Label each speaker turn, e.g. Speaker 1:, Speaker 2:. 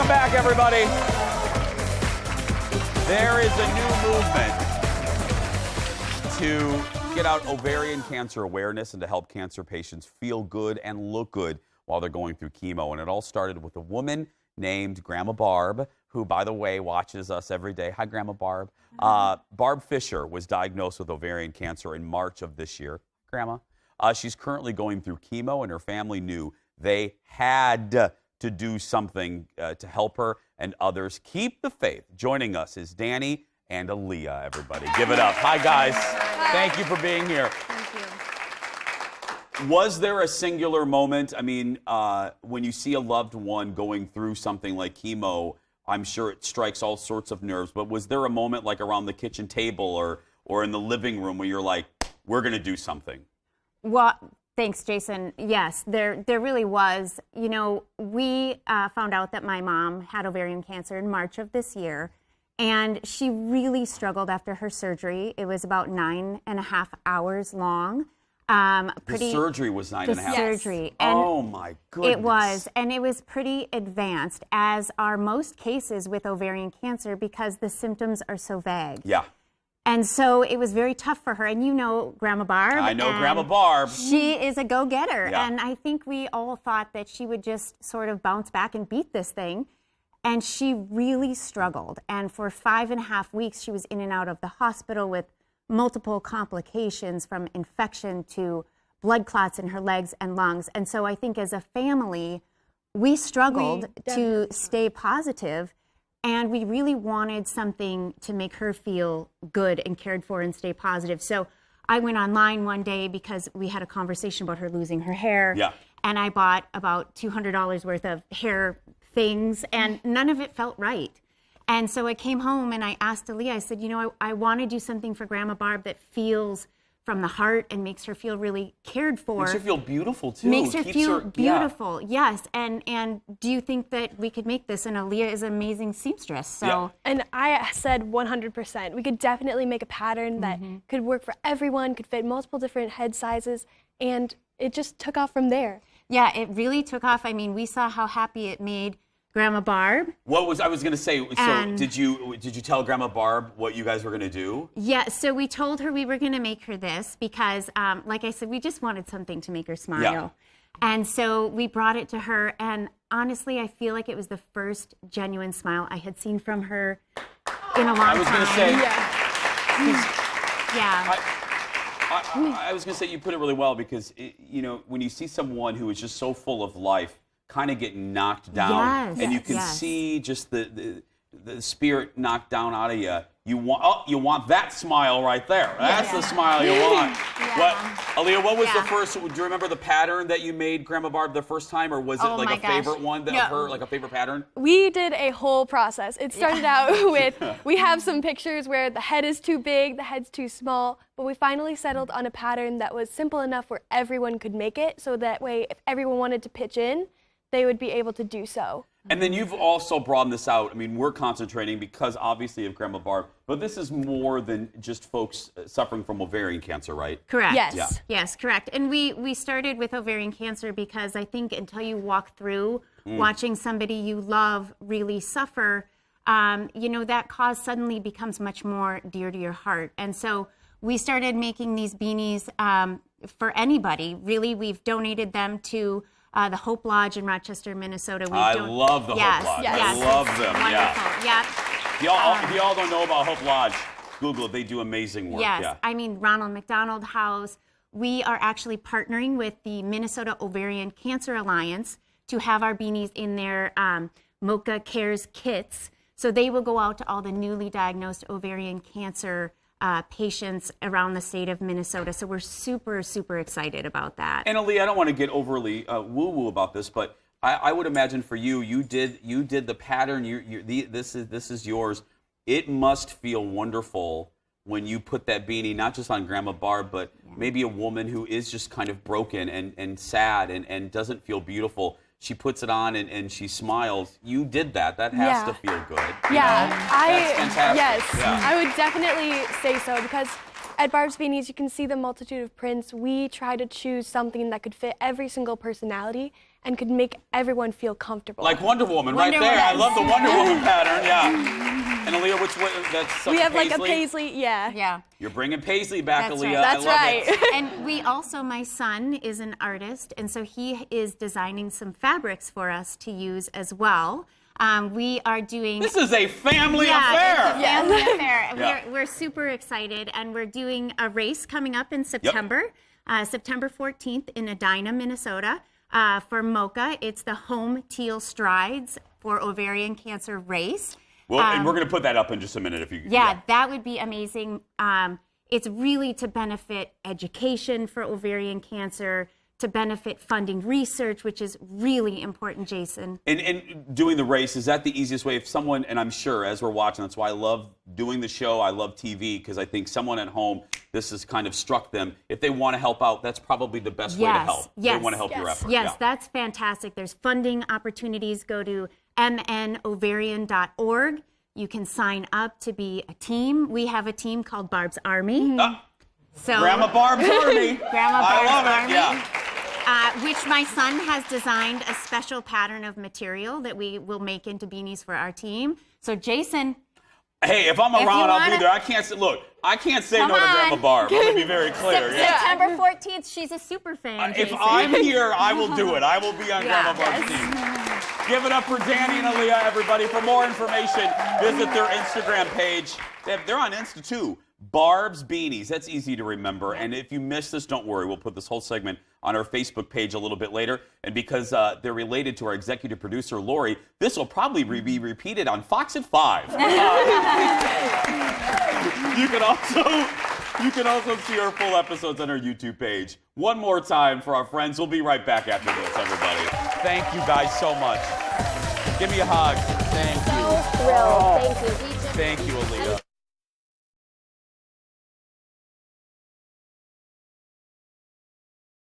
Speaker 1: Welcome back, everybody. There is a new movement to get out ovarian cancer awareness and to help cancer patients feel good and look good while they're going through chemo. And it all started with a woman named Grandma Barb, who, by the way, watches us every day. Hi, Grandma Barb. Barb Fisher was diagnosed with ovarian cancer in March of this year. Grandma. She's currently going through chemo, and her family knew they had to do something to help her and others keep the faith. Joining us is Dani and Aleia, everybody. Give it up. Hi, guys.
Speaker 2: Hi.
Speaker 1: Thank you for being here.
Speaker 2: Thank you.
Speaker 1: Was there a singular moment? I mean, when you see a loved one going through something like chemo, I'm sure it strikes all sorts of nerves, but was there a moment like around the kitchen table or in the living room where you're like, we're going to do something?
Speaker 2: Well, thanks, Jason. Yes, there really was. You know, we found out that my mom had ovarian cancer in March of this year, and she really struggled after her surgery. It was about 9.5 hours long.
Speaker 1: The surgery was 9.5 hours.
Speaker 2: The surgery.
Speaker 1: And oh, my goodness.
Speaker 2: It was, and it was pretty advanced, as are most cases with ovarian cancer, because the symptoms are so vague.
Speaker 1: Yeah.
Speaker 2: And so it was very tough for her. And you know Grandma Barb.
Speaker 1: I know Grandma Barb.
Speaker 2: She is a go-getter.
Speaker 1: Yeah.
Speaker 2: And I think we all thought that she would just sort of bounce back and beat this thing. And she really struggled. And for 5.5 weeks, she was in and out of the hospital with multiple complications, from infection to blood clots in her legs and lungs. And so I think as a family, we struggled to stay positive. And we really wanted something to make her feel good and cared for and stay positive. So I went online one day because we had a conversation about her losing her hair.
Speaker 1: Yeah.
Speaker 2: And I bought about $200 worth of hair things, and none of it felt right. And so I came home and I asked Aleia, I said, you know, I want to do something for Grandma Barb that feels from the heart and makes her feel really cared for.
Speaker 1: Makes her feel beautiful, too.
Speaker 2: Makes her feel beautiful, yes. And do you think that we could make this? And Aleia is an amazing seamstress, so.
Speaker 1: Yeah.
Speaker 3: And I said 100%. We could definitely make a pattern that could work for everyone, could fit multiple different head sizes, and it just took off from there.
Speaker 2: Yeah, it really took off. I mean, we saw how happy it made Grandma Barb.
Speaker 1: I was going to say, so did you tell Grandma Barb what you guys were going to do?
Speaker 2: Yeah, so we told her we were going to make her this because, like I said, we just wanted something to make her smile.
Speaker 1: Yeah.
Speaker 2: And so we brought it to her, and honestly, I feel like it was the first genuine smile I had seen from her in a long time.
Speaker 1: I was going to say,
Speaker 2: yeah.
Speaker 1: I was going to say you put it really well because, you know, when you see someone who is just so full of life, kind of getting knocked down, and you can see just the spirit knocked down out of you. You want that smile right there. That's the smile you want. Aleia, what was the first? Do you remember the pattern that you made Grandma Barb the first time, or was it like a favorite one of her, like a favorite pattern?
Speaker 3: We did a whole process. It started out with, we have some pictures where the head is too big, the head's too small, but we finally settled on a pattern that was simple enough where everyone could make it, so that way if everyone wanted to pitch in, they would be able to do so.
Speaker 1: And then you've also broadened this out. I mean, we're concentrating because obviously of Grandma Barb, but this is more than just folks suffering from ovarian cancer, right?
Speaker 2: Correct.
Speaker 3: Yes.
Speaker 1: Yeah.
Speaker 2: Yes, correct. And we started with ovarian cancer because I think until you walk through watching somebody you love really suffer, you know, that cause suddenly becomes much more dear to your heart. And so we started making these beanies for anybody. Really, we've donated them to the Hope Lodge in Rochester, Minnesota.
Speaker 1: I love the Hope Lodge.
Speaker 2: Yes.
Speaker 1: I love them.
Speaker 2: Wonderful.
Speaker 1: Yeah. If y'all don't know about Hope Lodge, Google it. They do amazing work.
Speaker 2: Yes.
Speaker 1: Yeah.
Speaker 2: I mean, Ronald McDonald House. We are actually partnering with the Minnesota Ovarian Cancer Alliance to have our beanies in their MOCA Cares kits. So they will go out to all the newly diagnosed ovarian cancer patients around the state of Minnesota. So we're super, super excited about that.
Speaker 1: And Aleia, I don't want to get overly woo-woo about this, but I would imagine for you, you did the pattern. This is yours. It must feel wonderful when you put that beanie, not just on Grandma Barb, but maybe a woman who is just kind of broken and sad and doesn't feel beautiful. She puts it on and she smiles. You did that. That has to feel good. That's fantastic.
Speaker 3: Yes, I would definitely say so, because at Barb's Beanies, you can see the multitude of prints. We try to choose something that could fit every single personality, and could make everyone feel comfortable.
Speaker 1: Like Wonder Woman
Speaker 2: Wonder
Speaker 1: right there. I
Speaker 2: Woman.
Speaker 1: love the Wonder Woman pattern, yeah. And Aleia, that's something
Speaker 3: We have
Speaker 1: Paisley?
Speaker 3: like a paisley, yeah.
Speaker 2: Yeah.
Speaker 1: You're bringing Paisley back,
Speaker 2: That's
Speaker 1: Aleia.
Speaker 2: right.
Speaker 3: That's
Speaker 1: I love
Speaker 3: right.
Speaker 1: it.
Speaker 2: And we also, my son is an artist, and so he is designing some fabrics for us to use as well. We are doing.
Speaker 1: This is a family
Speaker 2: yeah,
Speaker 1: affair.
Speaker 2: It's a family affair.
Speaker 1: Yeah.
Speaker 2: We're super excited, and we're doing a race coming up in September, September 14th in Edina, Minnesota, for MOCA. It's the Home Teal Strides for Ovarian Cancer race.
Speaker 1: Well, and we're going to put that up in just a minute if you.
Speaker 2: Yeah, that would be amazing. It's really to benefit education for ovarian cancer, to benefit funding research, which is really important, Jason.
Speaker 1: And doing the race, is that the easiest way? If someone, and I'm sure as we're watching, that's why I love doing the show, I love TV, because I think someone at home, this has kind of struck them. If they want to help out, that's probably the best way to help.
Speaker 2: Yes,
Speaker 1: they want to help your effort.
Speaker 2: Yes,
Speaker 1: yeah.
Speaker 2: that's fantastic. There's funding opportunities. Go to mnovarian.org. You can sign up to be a team. We have a team called Barb's Army. So
Speaker 1: Grandma Barb's Army.
Speaker 2: Grandma
Speaker 1: I
Speaker 2: Barb's
Speaker 1: love it.
Speaker 2: Army.
Speaker 1: Yeah.
Speaker 2: Which my son has designed a special pattern of material that we will make into beanies for our team. So Jason,
Speaker 1: Hey, if I'm
Speaker 2: If you
Speaker 1: around, I'll be
Speaker 2: wanna-
Speaker 1: there. I can't say, look, I can't say
Speaker 2: Come
Speaker 1: no to Grandma
Speaker 2: on.
Speaker 1: Barb. I'm going to be very clear. Yeah.
Speaker 2: September 14th, she's a super fan.
Speaker 1: If
Speaker 2: Jason.
Speaker 1: I'm here, I will do it. I will be on
Speaker 2: Yeah.
Speaker 1: Grandma Barb's team. Give it up for Dani and Aleia, everybody. For more information, visit their Instagram page. They're on Insta too. Barb's Beanies. That's easy to remember. And if you missed this, don't worry. We'll put this whole segment on our Facebook page a little bit later. And because they're related to our executive producer, Lori, this will probably be repeated on Fox at 5. You can also see our full episodes on our YouTube page. One more time for our friends. We'll be right back after this, everybody. Thank you guys so much. Give me a hug. Thank you.
Speaker 4: So thrilled. Thank you.
Speaker 1: Thank you, Aleia.